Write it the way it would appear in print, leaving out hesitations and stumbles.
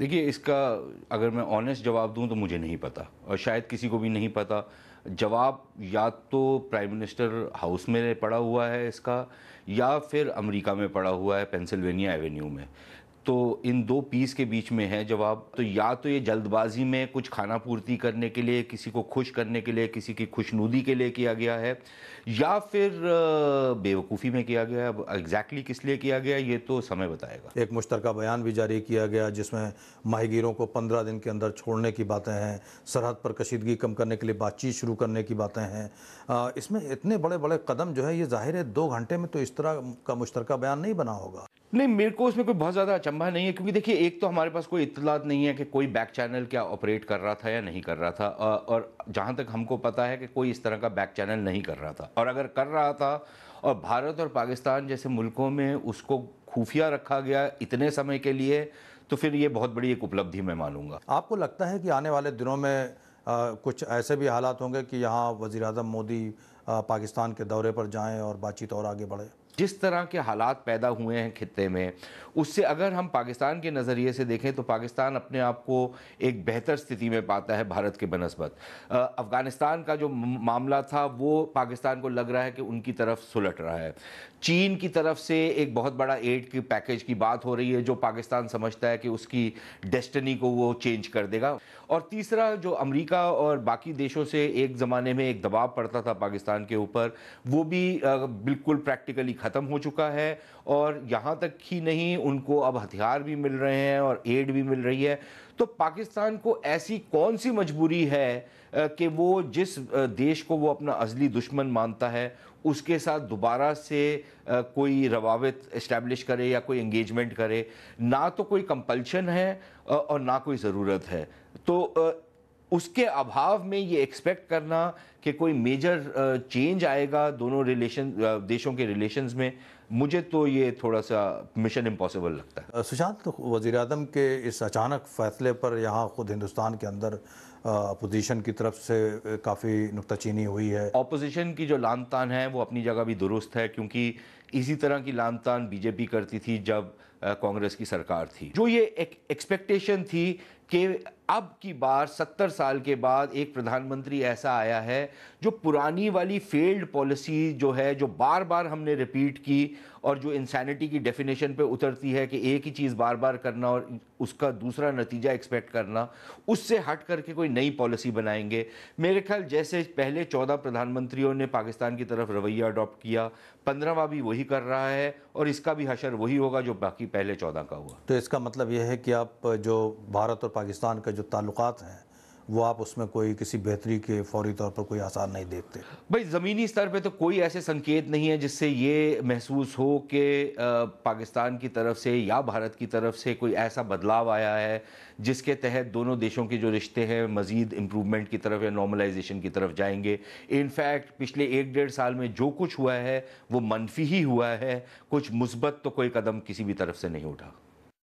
देखिए, इसका अगर मैं ऑनेस्ट जवाब दूं तो मुझे नहीं पता, और शायद किसी को भी नहीं पता। जवाब या तो प्राइम मिनिस्टर हाउस में पड़ा हुआ है इसका, या फिर अमेरिका में पड़ा हुआ है पेंसिल्वेनिया एवेन्यू में। तो इन दो पीस के बीच में है जवाब। तो या तो ये जल्दबाजी में कुछ खाना पूर्ति करने के लिए, किसी को खुश करने के लिए, किसी की खुशनुदी के लिए किया गया है, या फिर बेवकूफ़ी में किया गया है। अब एग्जैक्टली किस लिए किया गया ये तो समय बताएगा। एक मुश्तरका बयान भी जारी किया गया जिसमें माहीगीरों को 15 दिन के अंदर छोड़ने की बातें हैं, सरहद पर कशीदगी कम करने के लिए बातचीत शुरू करने की बातें हैं। इसमें इतने बड़े बड़े कदम जो है, ये जाहिर है 2 घंटे में तो इस तरह का मुश्तरका बयान नहीं बना होगा। नहीं, मेरे को उसमें कोई बहुत ज़्यादा अचंभा नहीं है, क्योंकि देखिए, एक तो हमारे पास कोई इत्तलात नहीं है कि कोई बैक चैनल क्या ऑपरेट कर रहा था या नहीं कर रहा था। और जहाँ तक हमको पता है कि कोई इस तरह का बैक चैनल नहीं कर रहा था, और अगर कर रहा था और भारत और पाकिस्तान जैसे मुल्कों में उसको खुफिया रखा गया इतने समय के लिए, तो फिर ये बहुत बड़ी एक उपलब्धि मैं मानूंगा। आपको लगता है कि आने वाले दिनों में कुछ ऐसे भी हालात होंगे कि यहाँ वज़ीर आज़म मोदी पाकिस्तान के दौरे पर जाएं और बातचीत और आगे बढ़े? जिस तरह के हालात पैदा हुए हैं खित्ते में, उससे अगर हम पाकिस्तान के नज़रिए से देखें तो पाकिस्तान अपने आप को एक बेहतर स्थिति में पाता है भारत के बनस्बत। अफ़गानिस्तान का जो मामला था वो पाकिस्तान को लग रहा है कि उनकी तरफ सुलट रहा है। चीन की तरफ से एक बहुत बड़ा एड की पैकेज की बात हो रही है, जो पाकिस्तान समझता है कि उसकी डेस्टिनी को वो चेंज कर देगा। और तीसरा, जो अमेरिका और बाकी देशों से एक ज़माने में एक दबाव पड़ता था पाकिस्तान के ऊपर, वो भी बिल्कुल प्रैक्टिकली ख़त्म हो चुका है। और यहाँ तक ही नहीं, उनको अब हथियार भी मिल रहे हैं और एड भी मिल रही है। तो पाकिस्तान को ऐसी कौन सी मजबूरी है कि वो जिस देश को वो अपना अज़ली दुश्मन मानता है उसके साथ दोबारा से कोई रवाबित इस्टेब्लिश करे या कोई एंगेजमेंट करे। ना तो कोई कंपल्शन है और ना कोई ज़रूरत है। तो उसके अभाव में ये एक्सपेक्ट करना कि कोई मेजर चेंज आएगा दोनों देशों के रिलेशंस में, मुझे तो ये थोड़ा सा मिशन इम्पॉसिबल लगता है। सुशांत, तो वज़ीर आज़म के इस अचानक फ़ैसले पर यहाँ खुद हिंदुस्तान के अंदर अपोजिशन की तरफ से काफ़ी नुक्ताचीनी हुई है। ऑपोजिशन की जो लान तान है वो अपनी जगह भी दुरुस्त है, क्योंकि इसी तरह की लान तान बीजेपी करती थी जब कांग्रेस की सरकार थी। जो ये एक एक्सपेक्टेशन थी कि अब की बार 70 साल के बाद एक प्रधानमंत्री ऐसा आया है जो पुरानी वाली फेल्ड पॉलिसी जो है, जो बार बार हमने रिपीट की और जो इंसैनिटी की डेफिनेशन पे उतरती है कि एक ही चीज़ बार बार करना और उसका दूसरा नतीजा एक्सपेक्ट करना, उससे हट करके कोई नई पॉलिसी बनाएंगे। मेरे ख्याल जैसे पहले 14 प्रधानमंत्रियों ने पाकिस्तान की तरफ रवैया अडॉप्ट किया, 15वां भी वही कर रहा है और इसका भी हशर वही होगा जो बाकी पहले 14 का हुआ। तो इसका मतलब यह है कि आप जो भारत और पाकिस्तान का जो ताल्लुकात हैं वो आप उसमें कोई किसी बेहतरी के फौरी तौर पर कोई आसार नहीं देखते? भाई, ज़मीनी स्तर पे तो कोई ऐसे संकेत नहीं है जिससे ये महसूस हो कि पाकिस्तान की तरफ से या भारत की तरफ से कोई ऐसा बदलाव आया है जिसके तहत दोनों देशों के जो रिश्ते हैं मज़ीद इम्प्रूवमेंट की तरफ या नॉर्मलाइजेशन की तरफ जाएंगे। इनफैक्ट पिछले 1-1.5 साल में जो कुछ हुआ है वो मनफी ही हुआ है, कुछ मुस्बत तो कोई कदम किसी भी तरफ से नहीं उठा।